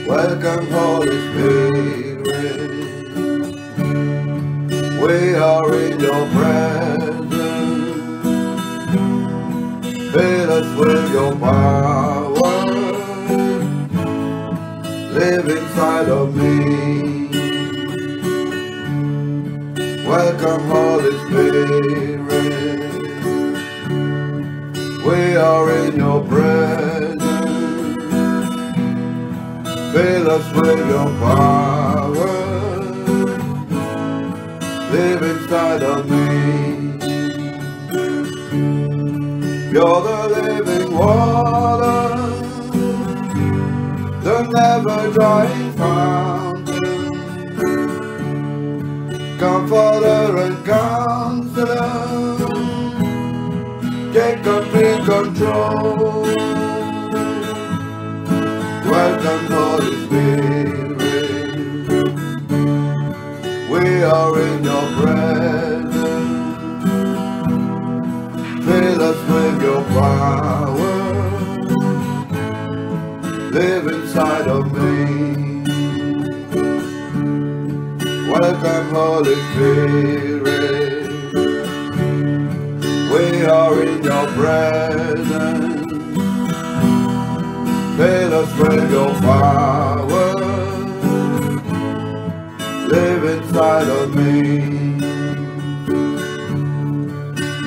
Welcome, Holy Spirit. We are in your presence. Fill us with your power. Live inside of me. Welcome, Holy Spirit. We are in your presence. Fill us with your power. Live inside of me. You're the living water, the never drying fountain, comforter and counselor, take complete control. Welcome, Holy Spirit. We are in your presence. Fill us with your power. Live inside of me. Welcome, Holy Spirit. We are in your presence. Fill us with your power. Live inside of me.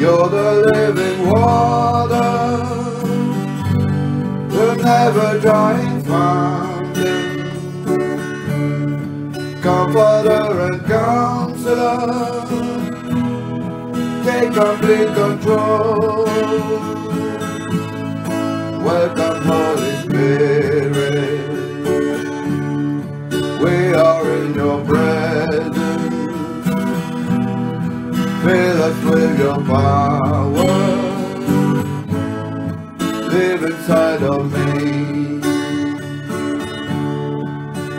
You're the living water, the never drying fountain, comforter and counselor, take complete control. Welcome, Holy Spirit. We are in your presence. Fill us with your power. Live inside of me.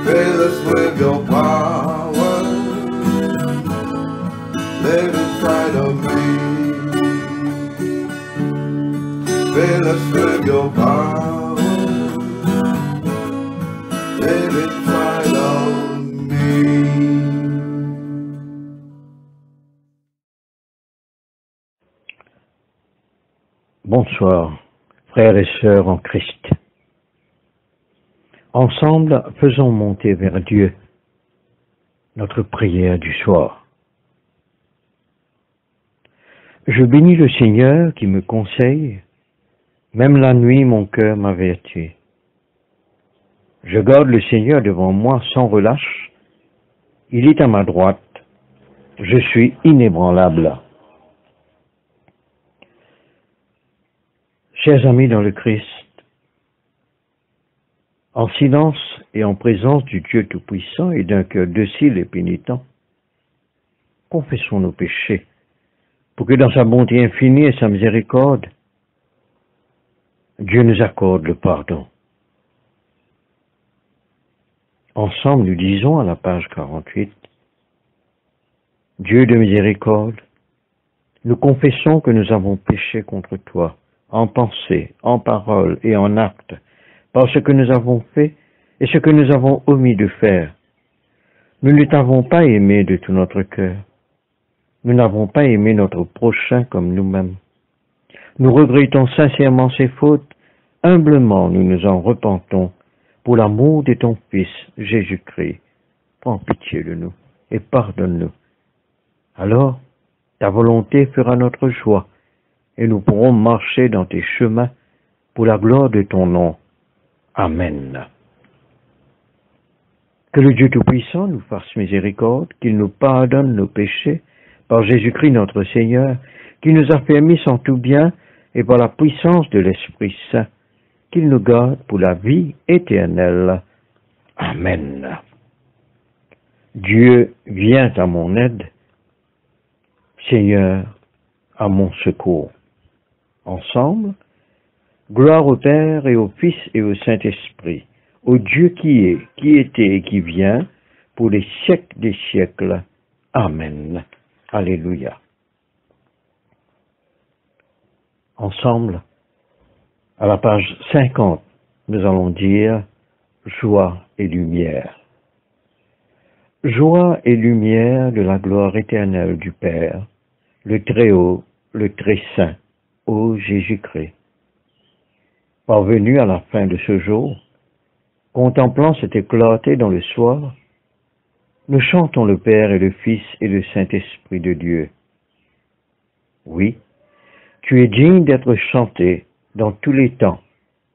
Fill us with your power. Live inside of me. Fill us with your power. Live inside of me. Bonsoir, frères et sœurs en Christ. Ensemble, faisons monter vers Dieu notre prière du soir. Je bénis le Seigneur qui me conseille, même la nuit mon cœur m'avertit. Je garde le Seigneur devant moi sans relâche, il est à ma droite, je suis inébranlable. Chers amis dans le Christ, en silence et en présence du Dieu Tout-Puissant et d'un cœur docile et pénitent, confessons nos péchés, pour que dans sa bonté infinie et sa miséricorde, Dieu nous accorde le pardon. Ensemble, nous disons à la page 48, Dieu de miséricorde, nous confessons que nous avons péché contre toi, en pensée, en parole et en acte, par ce que nous avons fait et ce que nous avons omis de faire. Nous ne t'avons pas aimé de tout notre cœur. Nous n'avons pas aimé notre prochain comme nous-mêmes. Nous regrettons sincèrement ces fautes. Humblement, nous nous en repentons pour l'amour de ton Fils, Jésus-Christ. Prends pitié de nous et pardonne-nous. Alors, ta volonté fera notre joie et nous pourrons marcher dans tes chemins pour la gloire de ton nom. Amen. Que le Dieu Tout-Puissant nous fasse miséricorde, qu'il nous pardonne nos péchés, par Jésus-Christ notre Seigneur, qui nous affermisse en tout bien, et par la puissance de l'Esprit Saint, qu'il nous garde pour la vie éternelle. Amen. Dieu, viens à mon aide. Seigneur, à mon secours. Ensemble, gloire au Père et au Fils et au Saint-Esprit, au Dieu qui est, qui était et qui vient, pour les siècles des siècles. Amen. Alléluia. Ensemble, à la page 50, nous allons dire joie et lumière. Joie et lumière de la gloire éternelle du Père, le Très-Haut, le Très-Saint, ô Jésus-Christ. Parvenu à la fin de ce jour, contemplant cet éclaté dans le soir, nous chantons le Père et le Fils et le Saint-Esprit de Dieu. Oui, tu es digne d'être chanté dans tous les temps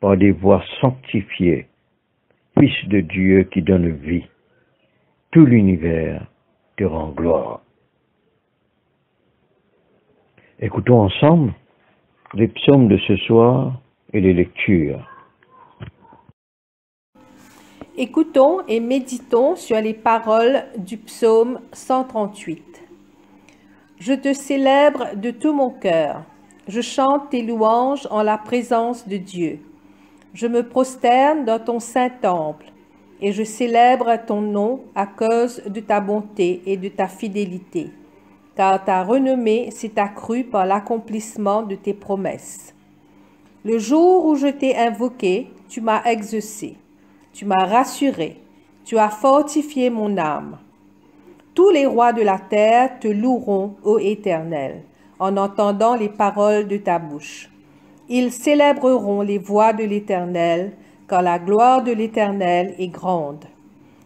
par des voix sanctifiées, Fils de Dieu qui donne vie. Tout l'univers te rend gloire. Écoutons ensemble les psaumes de ce soir et les lectures. Écoutons et méditons sur les paroles du psaume 138. Je te célèbre de tout mon cœur. Je chante tes louanges en la présence de Dieu. Je me prosterne dans ton saint temple et je célèbre ton nom à cause de ta bonté et de ta fidélité, car ta renommée s'est accrue par l'accomplissement de tes promesses. Le jour où je t'ai invoqué, tu m'as exaucé, tu m'as rassuré, tu as fortifié mon âme. Tous les rois de la terre te loueront, ô Éternel, en entendant les paroles de ta bouche. Ils célébreront les voies de l'Éternel, car la gloire de l'Éternel est grande.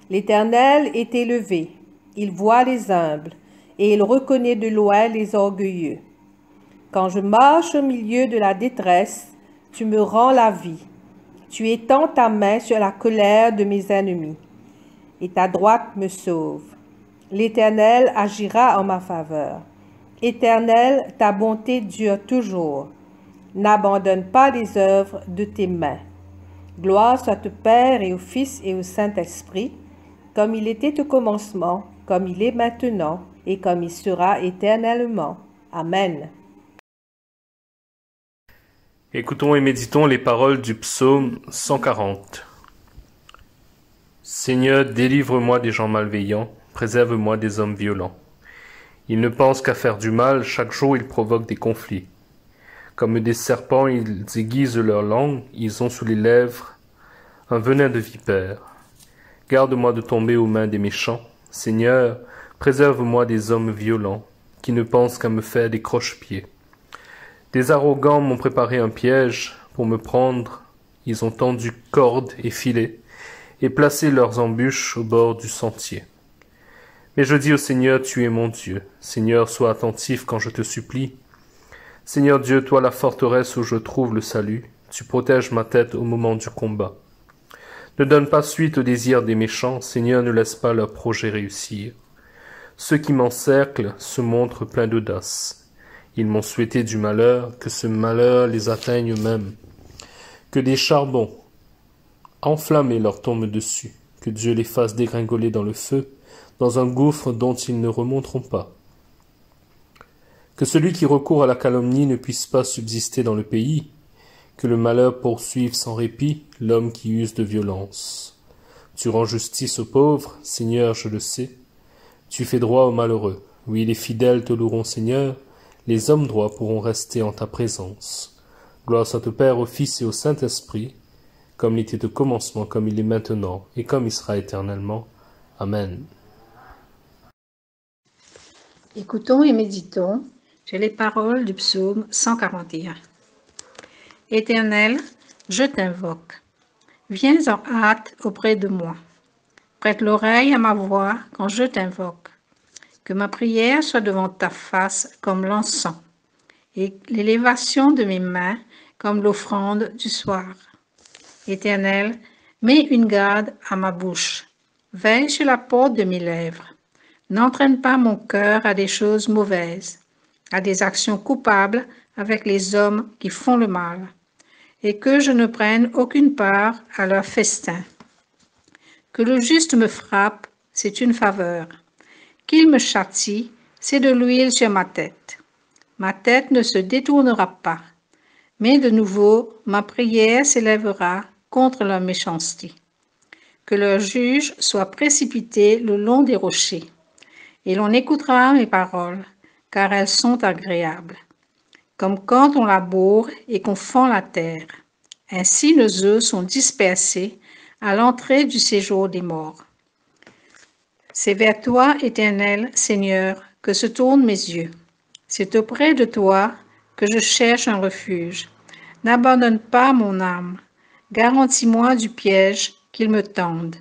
L'Éternel est élevé, il voit les humbles, et il reconnaît de loin les orgueilleux. Quand je marche au milieu de la détresse, tu me rends la vie. Tu étends ta main sur la colère de mes ennemis, et ta droite me sauve. L'Éternel agira en ma faveur. Éternel, ta bonté dure toujours. N'abandonne pas les œuvres de tes mains. Gloire soit au Père et au Fils et au Saint-Esprit, comme il était au commencement, comme il est maintenant, et comme il sera éternellement. Amen. Écoutons et méditons les paroles du psaume 140. Seigneur, délivre-moi des gens malveillants, préserve-moi des hommes violents. Ils ne pensent qu'à faire du mal, chaque jour ils provoquent des conflits. Comme des serpents, ils aiguisent leur langue, ils ont sous les lèvres un venin de vipère. Garde-moi de tomber aux mains des méchants. Seigneur, préserve-moi des hommes violents, qui ne pensent qu'à me faire des croche-pieds. Des arrogants m'ont préparé un piège pour me prendre. Ils ont tendu cordes et filets et placé leurs embûches au bord du sentier. Mais je dis au Seigneur, tu es mon Dieu. Seigneur, sois attentif quand je te supplie. Seigneur Dieu, toi la forteresse où je trouve le salut, tu protèges ma tête au moment du combat. Ne donne pas suite aux désirs des méchants, Seigneur, ne laisse pas leurs projets réussir. Ceux qui m'encerclent se montrent pleins d'audace. Ils m'ont souhaité du malheur, que ce malheur les atteigne eux-mêmes. Que des charbons enflammés leur tombent dessus, que Dieu les fasse dégringoler dans le feu, dans un gouffre dont ils ne remonteront pas. Que celui qui recourt à la calomnie ne puisse pas subsister dans le pays, que le malheur poursuive sans répit l'homme qui use de violence. Tu rends justice aux pauvres, Seigneur, je le sais. Tu fais droit aux malheureux. Oui, les fidèles te loueront, Seigneur. Les hommes droits pourront rester en ta présence. Gloire soit au Père, au Fils et au Saint-Esprit, comme il était au commencement, comme il est maintenant, et comme il sera éternellement. Amen. Écoutons et méditons sur les paroles du psaume 141. Éternel, je t'invoque. Viens en hâte auprès de moi. Prête l'oreille à ma voix quand je t'invoque. Que ma prière soit devant ta face comme l'encens, et l'élévation de mes mains comme l'offrande du soir. Éternel, mets une garde à ma bouche. Veille sur la porte de mes lèvres. N'entraîne pas mon cœur à des choses mauvaises, à des actions coupables avec les hommes qui font le mal, et que je ne prenne aucune part à leur festin. Que le juste me frappe, c'est une faveur. Qu'il me châtie, c'est de l'huile sur ma tête. Ma tête ne se détournera pas, mais de nouveau ma prière s'élèvera contre leur méchanceté. Que leur juge soit précipité le long des rochers, et l'on écoutera mes paroles, car elles sont agréables. Comme quand on laboure et qu'on fend la terre. Ainsi nos œufs sont dispersés à l'entrée du séjour des morts. C'est vers toi, Éternel, Seigneur, que se tournent mes yeux. C'est auprès de toi que je cherche un refuge. N'abandonne pas mon âme. Garantis-moi du piège qu'ils me tendent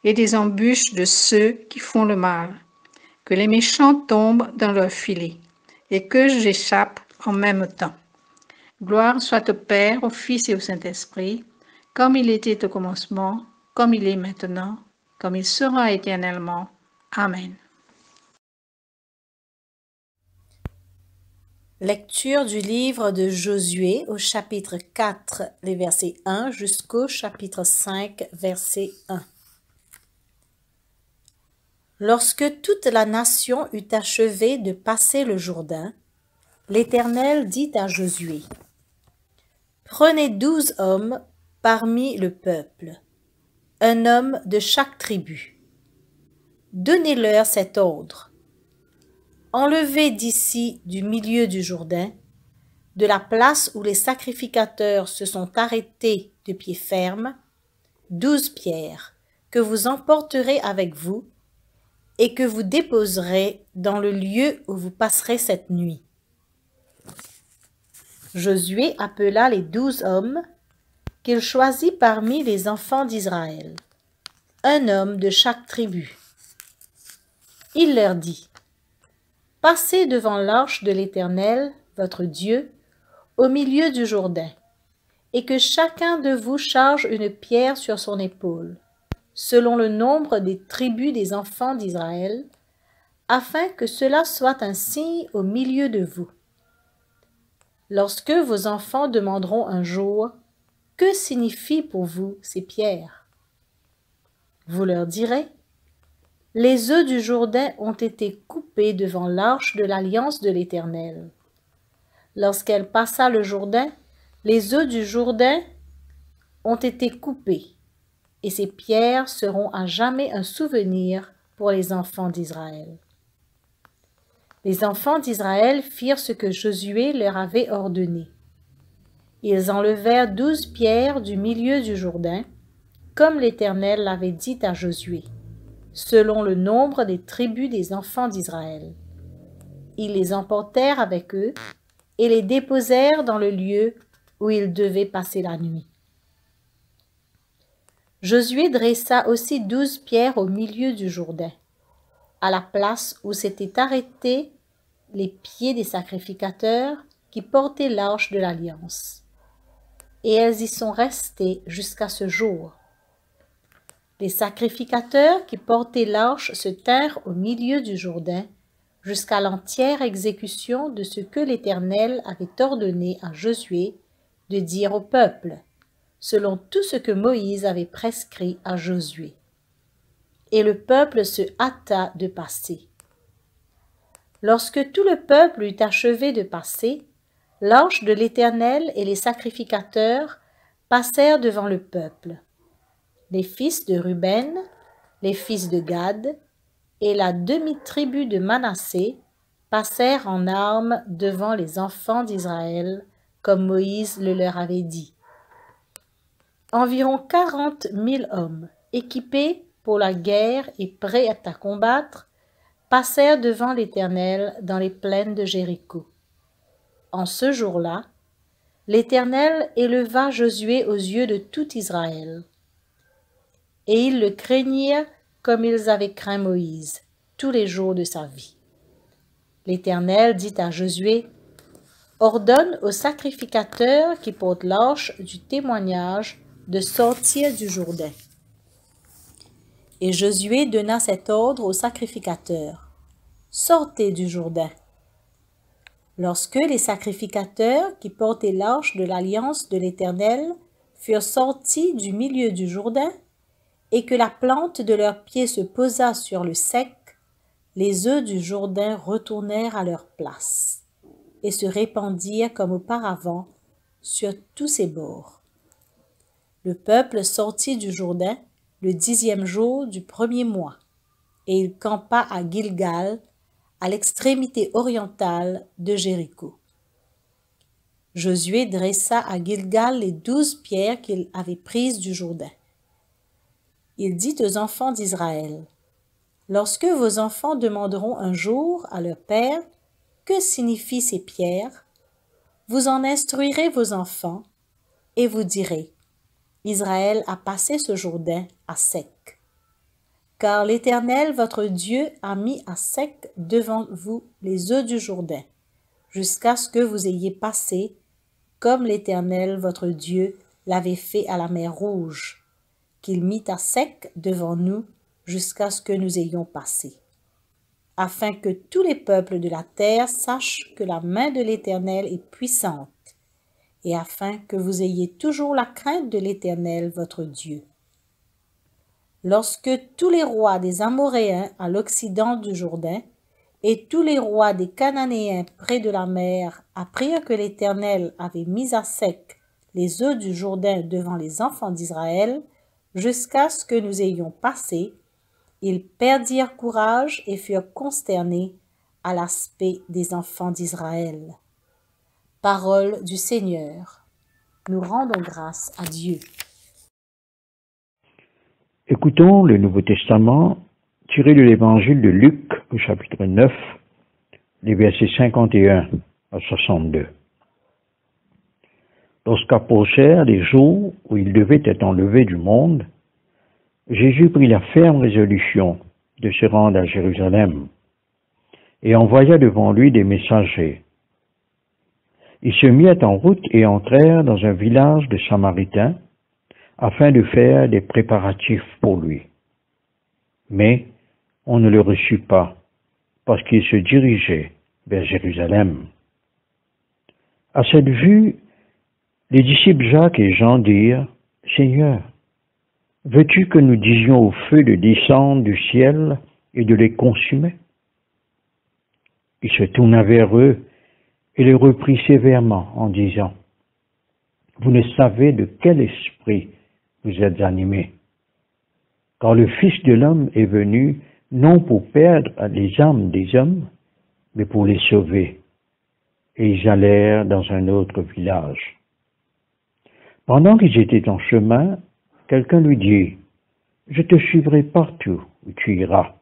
et des embûches de ceux qui font le mal. Que les méchants tombent dans leur filet et que j'échappe en même temps. Gloire soit au Père, au Fils et au Saint-Esprit, comme il était au commencement, comme il est maintenant, comme il sera éternellement. Amen. Lecture du livre de Josué au chapitre 4, les versets 1 jusqu'au chapitre 5, verset 1. Lorsque toute la nation eut achevé de passer le Jourdain, l'Éternel dit à Josué, « Prenez 12 hommes parmi le peuple, un homme de chaque tribu. Donnez-leur cet ordre. Enlevez d'ici du milieu du Jourdain, de la place où les sacrificateurs se sont arrêtés de pied ferme, 12 pierres que vous emporterez avec vous et que vous déposerez dans le lieu où vous passerez cette nuit. » Josué appela les 12 hommes qu'il choisit parmi les enfants d'Israël, un homme de chaque tribu. Il leur dit, « Passez devant l'arche de l'Éternel, votre Dieu, au milieu du Jourdain, et que chacun de vous charge une pierre sur son épaule, selon le nombre des tribus des enfants d'Israël, afin que cela soit un signe au milieu de vous. Lorsque vos enfants demanderont un jour, « Que signifient pour vous ces pierres ?» Vous leur direz, « Les œufs du Jourdain ont été coupés devant l'arche de l'alliance de l'Éternel. Lorsqu'elle passa le Jourdain, les œufs du Jourdain ont été coupés, et ces pierres seront à jamais un souvenir pour les enfants d'Israël. » Les enfants d'Israël firent ce que Josué leur avait ordonné. Ils enlevèrent 12 pierres du milieu du Jourdain, comme l'Éternel l'avait dit à Josué, selon le nombre des tribus des enfants d'Israël. Ils les emportèrent avec eux et les déposèrent dans le lieu où ils devaient passer la nuit. Josué dressa aussi 12 pierres au milieu du Jourdain, à la place où s'étaient arrêtés les pieds des sacrificateurs qui portaient l'arche de l'Alliance. Et elles y sont restées jusqu'à ce jour. Les sacrificateurs qui portaient l'arche se tinrent au milieu du Jourdain jusqu'à l'entière exécution de ce que l'Éternel avait ordonné à Josué de dire au peuple, selon tout ce que Moïse avait prescrit à Josué. Et le peuple se hâta de passer. Lorsque tout le peuple eut achevé de passer, l'arche de l'Éternel et les sacrificateurs passèrent devant le peuple. Les fils de Ruben, les fils de Gad et la demi-tribu de Manassé passèrent en armes devant les enfants d'Israël, comme Moïse le leur avait dit. Environ 40 000 hommes, équipés pour la guerre et prêts à combattre, passèrent devant l'Éternel dans les plaines de Jéricho. En ce jour-là, l'Éternel éleva Josué aux yeux de tout Israël. Et ils le craignirent comme ils avaient craint Moïse, tous les jours de sa vie. L'Éternel dit à Josué, « Ordonne aux sacrificateurs qui portent l'arche du témoignage de sortir du Jourdain. » Et Josué donna cet ordre aux sacrificateurs, « Sortez du Jourdain. » Lorsque les sacrificateurs qui portaient l'arche de l'alliance de l'Éternel furent sortis du milieu du Jourdain, et que la plante de leurs pieds se posa sur le sec, les œufs du Jourdain retournèrent à leur place, et se répandirent comme auparavant sur tous ses bords. Le peuple sortit du Jourdain le 10e jour du 1er mois, et il campa à Gilgal, à l'extrémité orientale de Jéricho. Josué dressa à Gilgal les 12 pierres qu'il avait prises du Jourdain. il dit aux enfants d'Israël, « Lorsque vos enfants demanderont un jour à leur père, que signifient ces pierres? Vous en instruirez vos enfants, et vous direz, Israël a passé ce Jourdain à sec. Car l'Éternel votre Dieu a mis à sec devant vous les eaux du Jourdain, jusqu'à ce que vous ayez passé, comme l'Éternel votre Dieu l'avait fait à la mer Rouge, qu'il mit à sec devant nous jusqu'à ce que nous ayons passé, afin que tous les peuples de la terre sachent que la main de l'Éternel est puissante, et afin que vous ayez toujours la crainte de l'Éternel votre Dieu. Lorsque tous les rois des Amoréens à l'occident du Jourdain et tous les rois des Cananéens près de la mer apprirent que l'Éternel avait mis à sec les eaux du Jourdain devant les enfants d'Israël, jusqu'à ce que nous ayons passé, ils perdirent courage et furent consternés à l'aspect des enfants d'Israël. Parole du Seigneur. Nous rendons grâce à Dieu. Écoutons le Nouveau Testament tiré de l'Évangile de Luc au chapitre 9, les versets 51 à 62. Lorsqu'approchèrent les jours où il devait être enlevé du monde, Jésus prit la ferme résolution de se rendre à Jérusalem et envoya devant lui des messagers. Ils se mirent en route et entrèrent dans un village de Samaritains afin de faire des préparatifs pour lui. Mais on ne le reçut pas, parce qu'il se dirigeait vers Jérusalem. À cette vue, les disciples Jacques et Jean dirent, « Seigneur, veux-tu que nous disions au feu de descendre du ciel et de les consumer ?» Il se tourna vers eux et les reprit sévèrement en disant, « Vous ne savez de quel esprit vous êtes animés, car le Fils de l'homme est venu non pour perdre les âmes des hommes, mais pour les sauver. » Et ils allèrent dans un autre village. Pendant qu'ils étaient en chemin, quelqu'un lui dit, « Je te suivrai partout où tu iras. »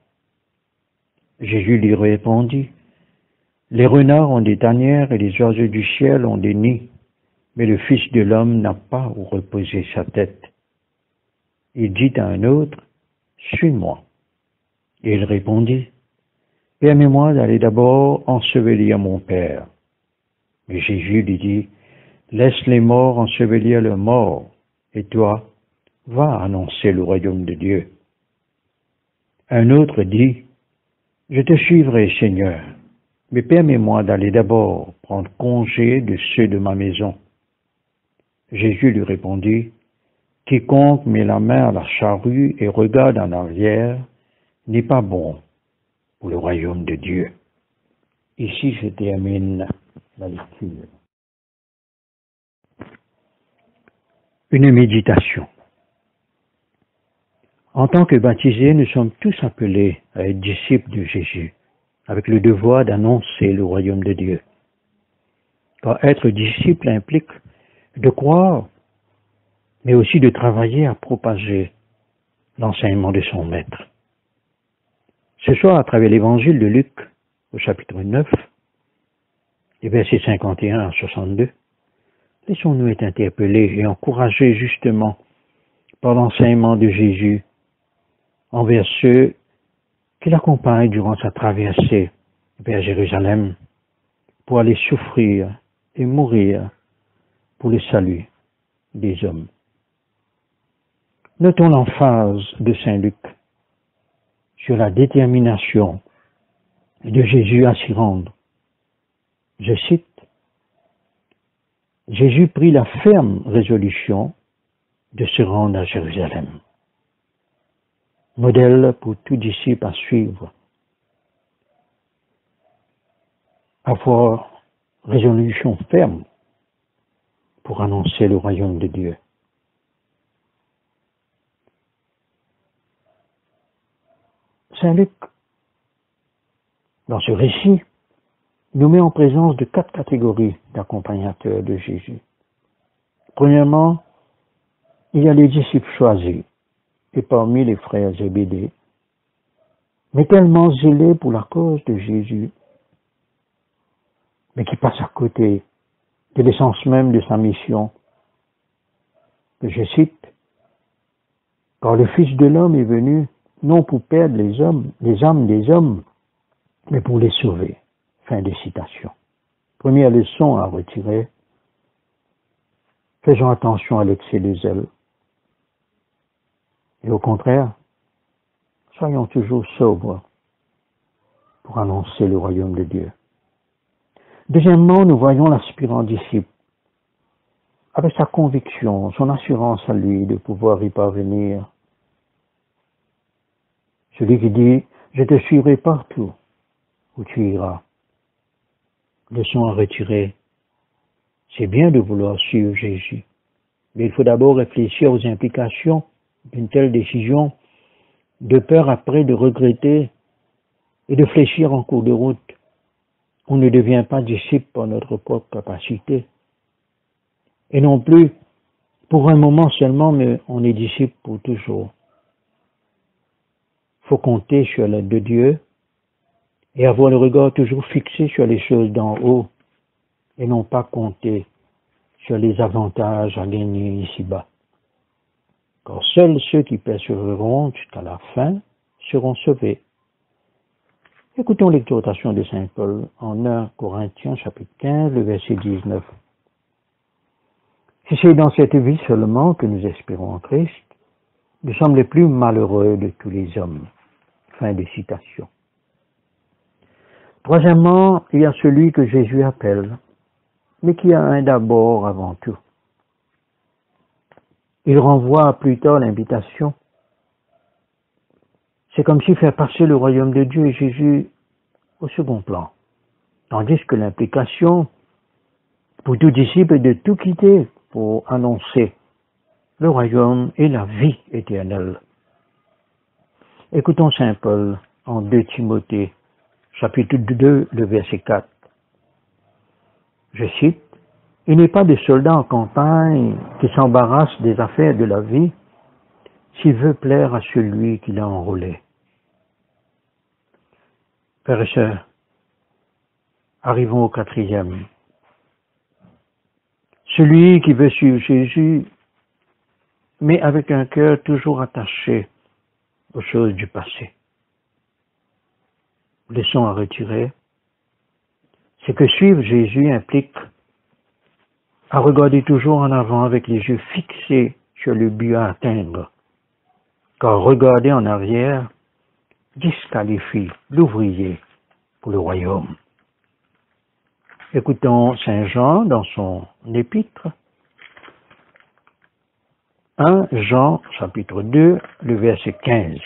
Jésus lui répondit, « Les renards ont des tanières et les oiseaux du ciel ont des nids, mais le Fils de l'homme n'a pas où reposer sa tête. » Il dit à un autre, « Suis-moi. » Et il répondit, « Permets-moi d'aller d'abord ensevelir mon Père. » Mais Jésus lui dit, « Laisse les morts ensevelir leurs morts, et toi, va annoncer le royaume de Dieu. » Un autre dit, « Je te suivrai, Seigneur, mais permets-moi d'aller d'abord prendre congé de ceux de ma maison. » Jésus lui répondit, « Quiconque met la main à la charrue et regarde en arrière n'est pas bon pour le royaume de Dieu. » Ici se termine la lecture. Une méditation. En tant que baptisés, nous sommes tous appelés à être disciples de Jésus, avec le devoir d'annoncer le royaume de Dieu. Car être disciple implique de croire, mais aussi de travailler à propager l'enseignement de son maître. Ce soir, à travers l'évangile de Luc, au chapitre 9, les versets 51 à 62, laissons-nous être interpellés et encouragés justement par l'enseignement de Jésus envers ceux qui l'accompagnent durant sa traversée vers Jérusalem pour aller souffrir et mourir pour le salut des hommes. Notons l'emphase de Saint Luc sur la détermination de Jésus à s'y rendre. Je cite, « Jésus prit la ferme résolution de se rendre à Jérusalem. » Modèle pour tout disciple à suivre. Avoir résolution ferme pour annoncer le royaume de Dieu. Saint Luc, dans ce récit, nous met en présence de 4 catégories d'accompagnateurs de Jésus. Premièrement, il y a les disciples choisis et parmi les frères Zébédée, mais tellement zélé pour la cause de Jésus, mais qui passe à côté de l'essence même de sa mission, que je cite, « Car le Fils de l'homme est venu, non pour perdre les âmes des hommes, mais pour les sauver. » Fin de citation. Première leçon à retirer. Faisons attention à l'excès de zèle. Et au contraire, soyons toujours sobres pour annoncer le royaume de Dieu. Deuxièmement, nous voyons l'aspirant disciple, avec sa conviction, son assurance à lui de pouvoir y parvenir. Celui qui dit, je te suivrai partout où tu iras. Leçon à retirer. C'est bien de vouloir suivre Jésus, mais il faut d'abord réfléchir aux implications d'une telle décision, de peur après de regretter et de fléchir en cours de route. On ne devient pas disciple par notre propre capacité. Et non plus pour un moment seulement, mais on est disciple pour toujours. Il faut compter sur l'aide de Dieu et avoir le regard toujours fixé sur les choses d'en haut et non pas compter sur les avantages à gagner ici-bas. Car seuls ceux qui persévéreront jusqu'à la fin seront sauvés. Écoutons l'exhortation de Saint Paul en 1 Corinthiens chapitre 15, le verset 19. Si c'est dans cette vie seulement que nous espérons en Christ, nous sommes les plus malheureux de tous les hommes. Fin de citation. Troisièmement, il y a celui que Jésus appelle, mais qui a un d'abord avant tout. Il renvoie plus tard l'invitation. C'est comme si faire passer le royaume de Dieu et Jésus au second plan. Tandis que l'implication pour tout disciple est de tout quitter pour annoncer le royaume et la vie éternelle. Écoutons Saint Paul en 2 Timothée, chapitre 2, le verset 4. Je cite, « Il n'est pas de soldat en campagne qui s'embarrasse des affaires de la vie s'il veut plaire à celui qui l'a enrôlé. » Frères et sœurs, arrivons au 4e. Celui qui veut suivre Jésus, mais avec un cœur toujours attaché aux choses du passé. Leçon à retirer, c'est que suivre Jésus implique à regarder toujours en avant avec les yeux fixés sur le but à atteindre, car regarder en arrière disqualifie l'ouvrier pour le royaume. Écoutons Saint Jean dans son épître. 1 Jean, chapitre 2, le verset 15.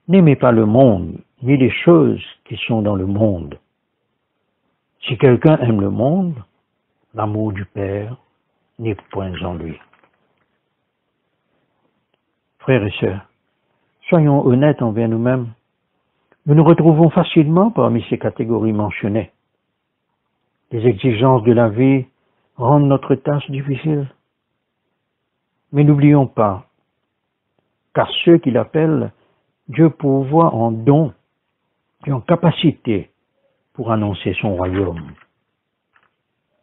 N'aimez pas le monde, ni les choses qui sont dans le monde. Si quelqu'un aime le monde, l'amour du Père n'est point en lui. Frères et sœurs, soyons honnêtes envers nous-mêmes. Nous nous retrouvons facilement parmi ces catégories mentionnées. Les exigences de la vie rendent notre tâche difficile. Mais n'oublions pas, car ceux qui l'appellent, Dieu pourvoit en dons et en capacité pour annoncer son royaume.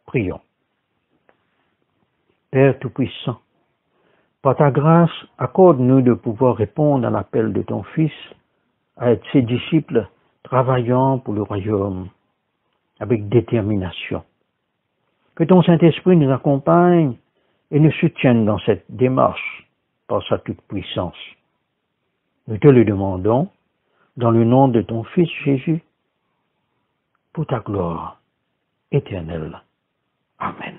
Prions. Père Tout-Puissant, par ta grâce, accorde-nous de pouvoir répondre à l'appel de ton Fils, à être ses disciples travaillant pour le royaume avec détermination. Que ton Saint-Esprit nous accompagne et nous soutienne dans cette démarche par sa toute-puissance. Nous te le demandons dans le nom de ton Fils Jésus, pour ta gloire éternelle. Amen.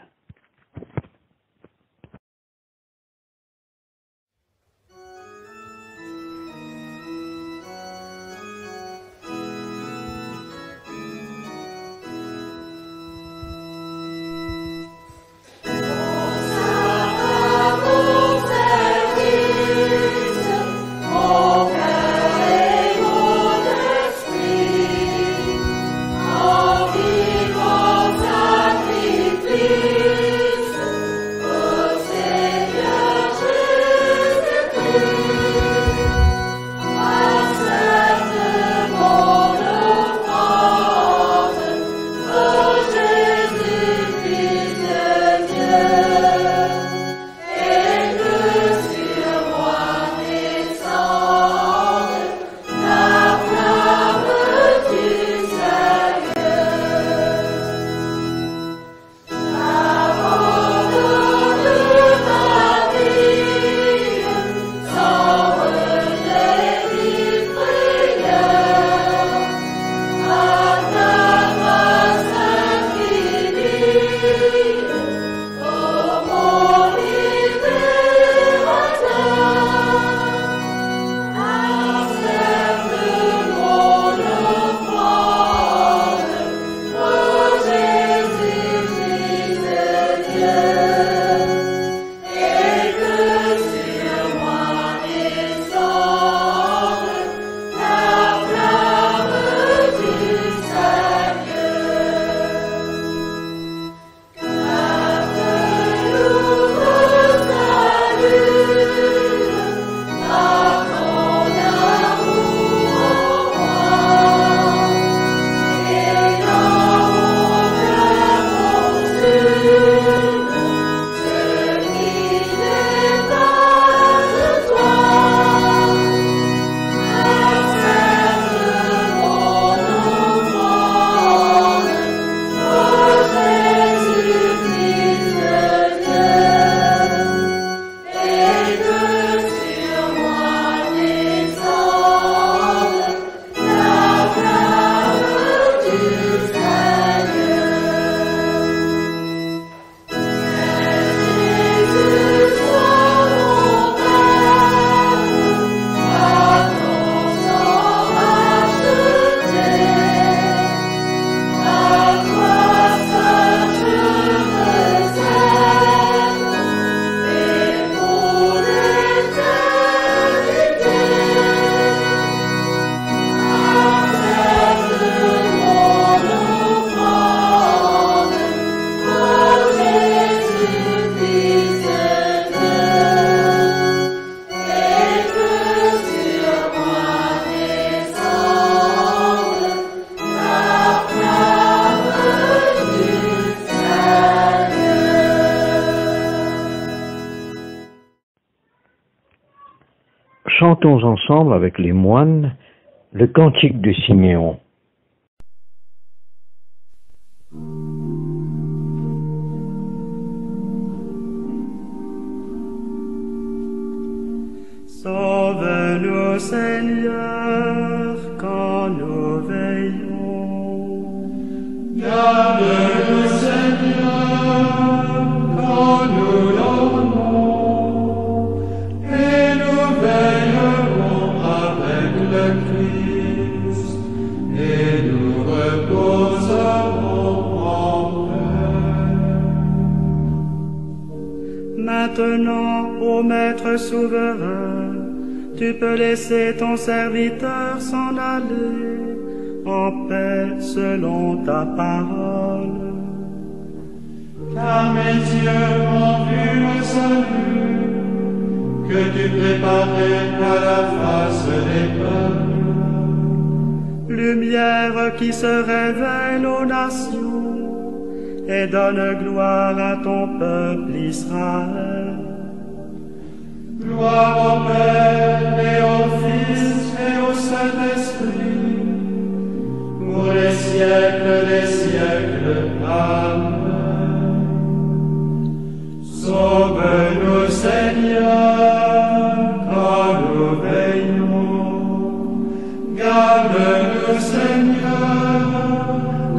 Sacrifice. Chantons ensemble avec les moines le cantique de Siméon. Sauve-nous, Seigneur, quand nous veillons. Garde-nous, Seigneur, quand nous dormons, et nous veillerons avec le Christ, et nous reposerons en paix. Maintenant, ô Maître souverain, tu peux laisser ton serviteur s'en aller en paix selon ta parole. Car mes yeux ont vu le salut que tu préparais à la face des peuples. Lumière qui se révèle aux nations et donne gloire à ton peuple Israël. Gloire au Père et au Fils et au Saint-Esprit, pour les siècles des siècles. Amen. Sauve-nous, Seigneur, quand nous veillons. Garde-nous, Seigneur,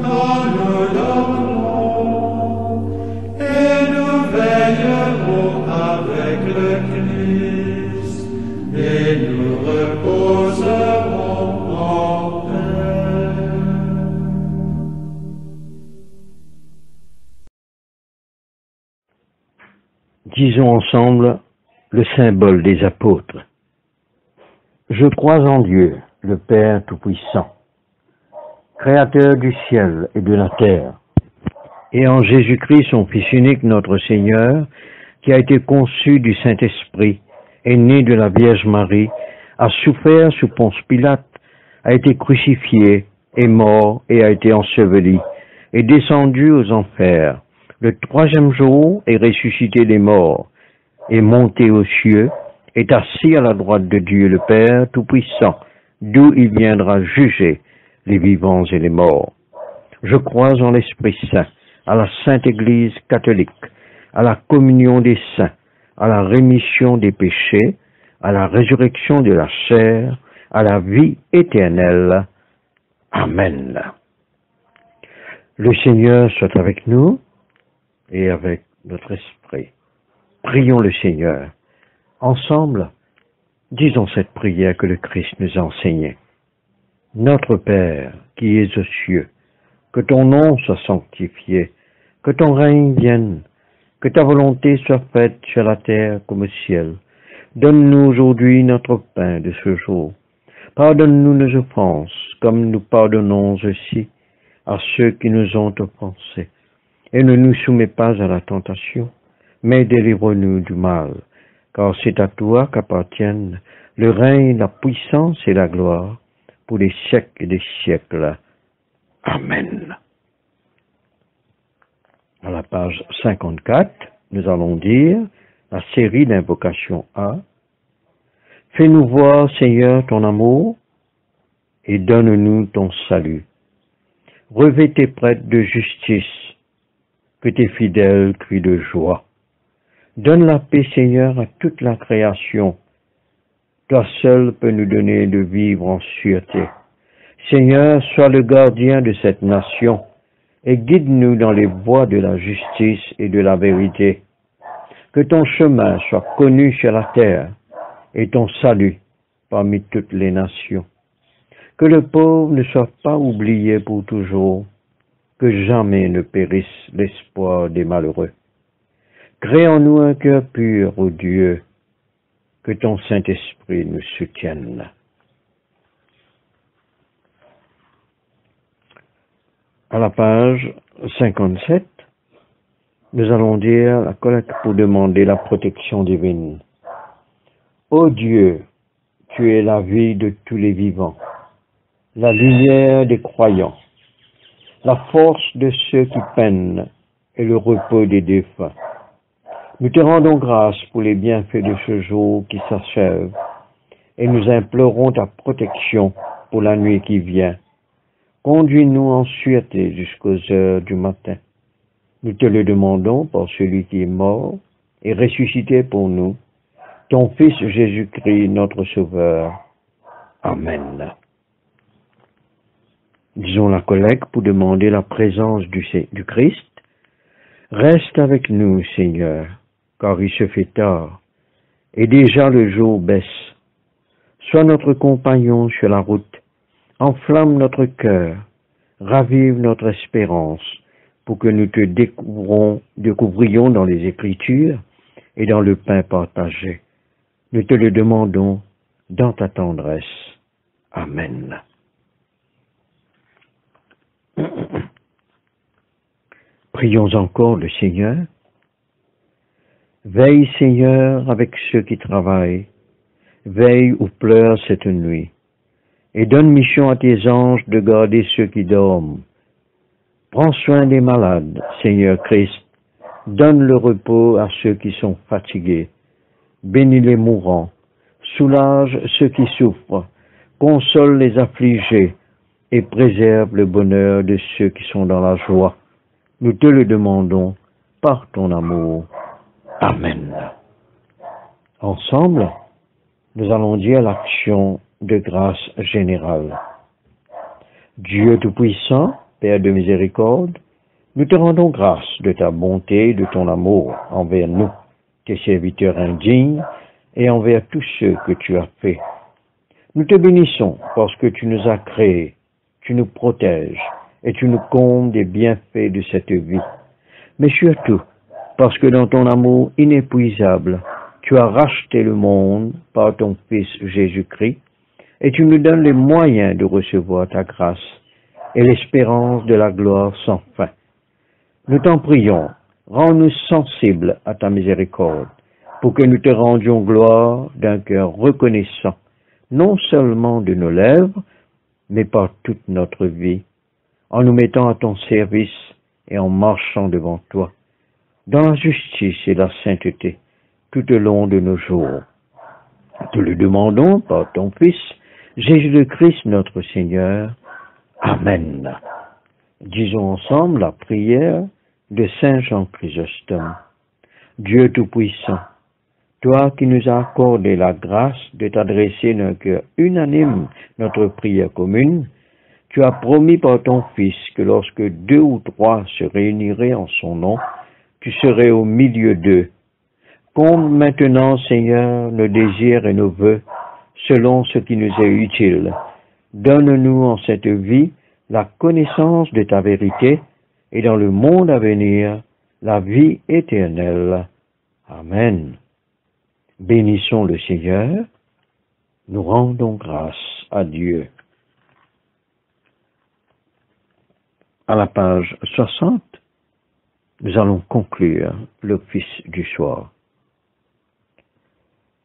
quand nous dormons, et nous veillerons avec le Christ, et nous reposerons en paix. Disons ensemble le symbole des apôtres. Je crois en Dieu, le Père Tout-Puissant, Créateur du ciel et de la terre, et en Jésus-Christ, son Fils unique, notre Seigneur, qui a été conçu du Saint-Esprit, est né de la Vierge Marie, a souffert sous Ponce Pilate, a été crucifié, est mort et a été enseveli, est descendu aux enfers. Le 3e jour est ressuscité des morts, est monté aux cieux, est assis à la droite de Dieu le Père Tout-Puissant, d'où il viendra juger les vivants et les morts. Je crois en l'Esprit Saint, à la Sainte Église catholique, à la communion des saints, à la rémission des péchés, à la résurrection de la chair, à la vie éternelle. Amen. Le Seigneur soit avec nous et avec notre esprit. Prions le Seigneur. Ensemble, disons cette prière que le Christ nous a enseignée. Notre Père, qui es aux cieux, que ton nom soit sanctifié, que ton règne vienne, que ta volonté soit faite sur la terre comme au ciel. Donne-nous aujourd'hui notre pain de ce jour. Pardonne-nous nos offenses, comme nous pardonnons aussi à ceux qui nous ont offensés. Et ne nous soumets pas à la tentation, mais délivre-nous du mal, car c'est à toi qu'appartiennent le règne, la puissance et la gloire, pour les siècles des siècles. Amen. À la page 54, nous allons dire la série d'invocations A. Fais-nous voir, Seigneur, ton amour et donne-nous ton salut. Revêt tes prêtres de justice, que tes fidèles crient de joie. Donne la paix, Seigneur, à toute la création. Toi seul peux nous donner de vivre en sûreté. Seigneur, sois le gardien de cette nation et guide-nous dans les voies de la justice et de la vérité. Que ton chemin soit connu sur la terre et ton salut parmi toutes les nations. Que le pauvre ne soit pas oublié pour toujours, que jamais ne périsse l'espoir des malheureux. Crée en nous un cœur pur, ô Dieu, que ton Saint-Esprit nous soutienne. À la page 57, nous allons dire la collecte pour demander la protection divine. Ô Dieu, tu es la vie de tous les vivants, la lumière des croyants, la force de ceux qui peinent et le repos des défunts. Nous te rendons grâce pour les bienfaits de ce jour qui s'achève et nous implorons ta protection pour la nuit qui vient. Conduis-nous en sûreté jusqu'aux heures du matin. Nous te le demandons par celui qui est mort et ressuscité pour nous, ton Fils Jésus-Christ, notre Sauveur. Amen. Disons la collecte pour demander la présence du Christ. Reste avec nous, Seigneur, car il se fait tard, et déjà le jour baisse. Sois notre compagnon sur la route, enflamme notre cœur, ravive notre espérance, pour que nous te découvrions dans les Écritures et dans le pain partagé. Nous te le demandons dans ta tendresse. Amen. Prions encore le Seigneur. Veille, Seigneur, avec ceux qui travaillent. Veille ou pleure cette nuit. Et donne mission à tes anges de garder ceux qui dorment. Prends soin des malades, Seigneur Christ. Donne le repos à ceux qui sont fatigués. Bénis les mourants. Soulage ceux qui souffrent. Console les affligés. Et préserve le bonheur de ceux qui sont dans la joie. Nous te le demandons par ton amour. Amen. Ensemble, nous allons dire l'action de grâce générale. Dieu Tout-Puissant, Père de miséricorde, nous te rendons grâce de ta bonté et de ton amour envers nous, tes serviteurs indignes, et envers tous ceux que tu as faits. Nous te bénissons parce que tu nous as créés, tu nous protèges et tu nous combles des bienfaits de cette vie. Mais surtout, parce que dans ton amour inépuisable, tu as racheté le monde par ton Fils Jésus-Christ, et tu nous donnes les moyens de recevoir ta grâce et l'espérance de la gloire sans fin. Nous t'en prions, rends-nous sensibles à ta miséricorde, pour que nous te rendions gloire d'un cœur reconnaissant, non seulement de nos lèvres, mais par toute notre vie, en nous mettant à ton service et en marchant devant toi, dans la justice et la sainteté, tout au long de nos jours. Te le demandons par ton Fils, Jésus-Christ notre Seigneur. Amen. Disons ensemble la prière de Saint Jean Chrysostome. Dieu Tout-Puissant, toi qui nous as accordé la grâce de t'adresser d'un cœur unanime notre prière commune, tu as promis par ton Fils que lorsque 2 ou 3 se réuniraient en son nom, tu serais au milieu d'eux. Comble maintenant, Seigneur, nos désirs et nos vœux, selon ce qui nous est utile. Donne-nous en cette vie la connaissance de ta vérité et dans le monde à venir, la vie éternelle. Amen. Bénissons le Seigneur, nous rendons grâce à Dieu. À la page 60, nous allons conclure l'office du soir.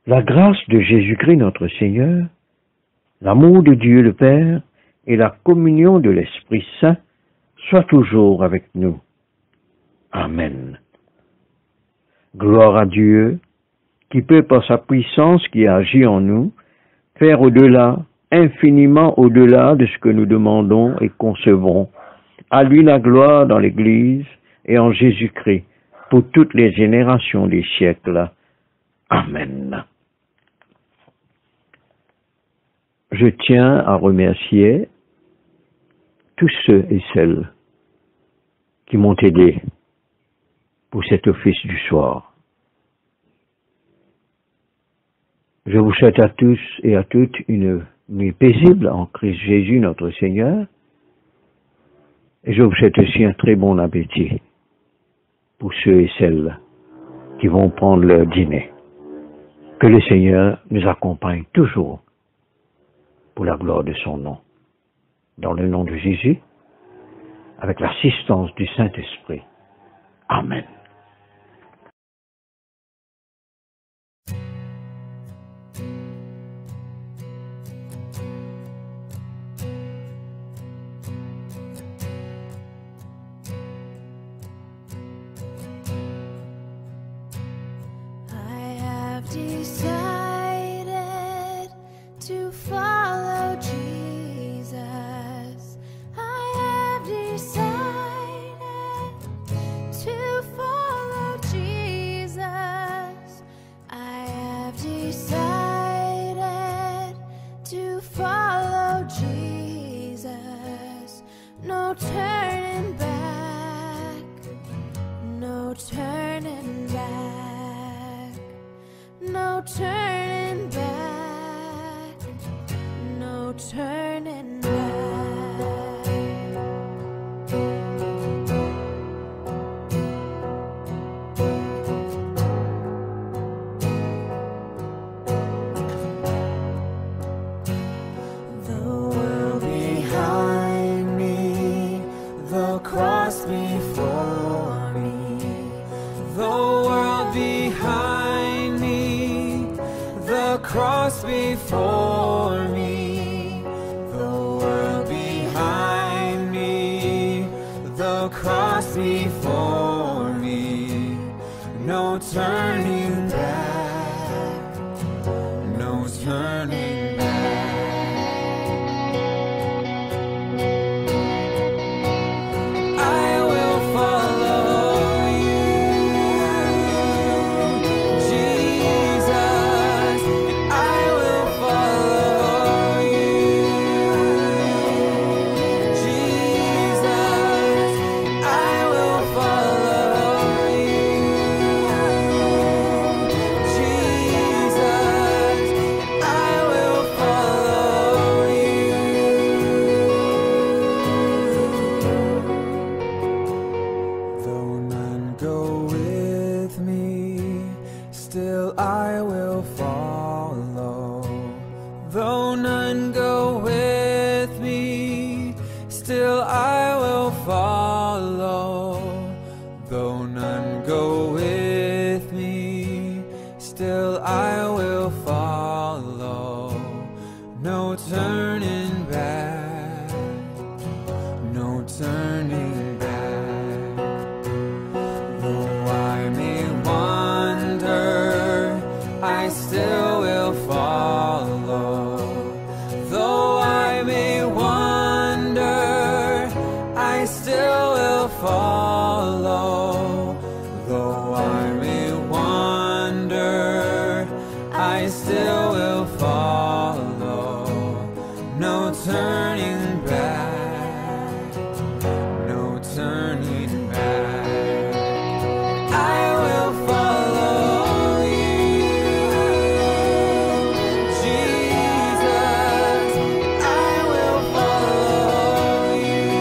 La grâce de Jésus-Christ notre Seigneur, l'amour de Dieu le Père et la communion de l'Esprit Saint soient toujours avec nous. Amen. Gloire à Dieu, qui peut par sa puissance qui agit en nous, faire au-delà, infiniment au-delà de ce que nous demandons et concevons. À lui la gloire dans l'Église et en Jésus-Christ, pour toutes les générations des siècles. Amen. Je tiens à remercier tous ceux et celles qui m'ont aidé pour cet office du soir. Je vous souhaite à tous et à toutes une nuit paisible en Christ Jésus notre Seigneur. Et je vous souhaite aussi un très bon appétit pour ceux et celles qui vont prendre leur dîner. Que le Seigneur nous accompagne toujours pour la gloire de son nom. Dans le nom de Jésus, avec l'assistance du Saint-Esprit. Amen. Decided to follow Jesus. No turning back, no turning back, no turning back, no turning back. Cross before me, the world behind me, the cross before me, the world behind me, the cross before me, no turning back, no turning back. Still I will follow. Though none go with me, still I will follow. Though none go with me, still I will follow. No turning back, no turning back. Though I may wander, I still will follow. Though I may wander, I still will follow. Though I may wander, I still will follow. No turning back, no turning back. I will follow you, Jesus. I will follow you,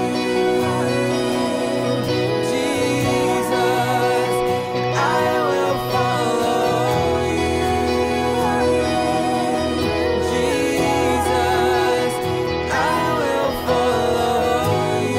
Jesus. I will follow you, Jesus. I will follow you.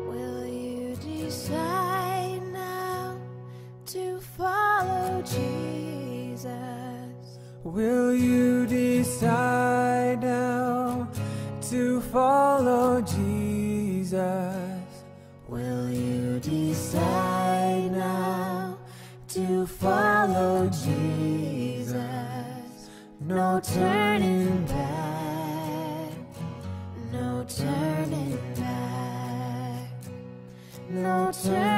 Will you decide now to follow Jesus? Will you decide now to follow Jesus? Will you decide now to follow Jesus? No turning back, no turning back, no turning back.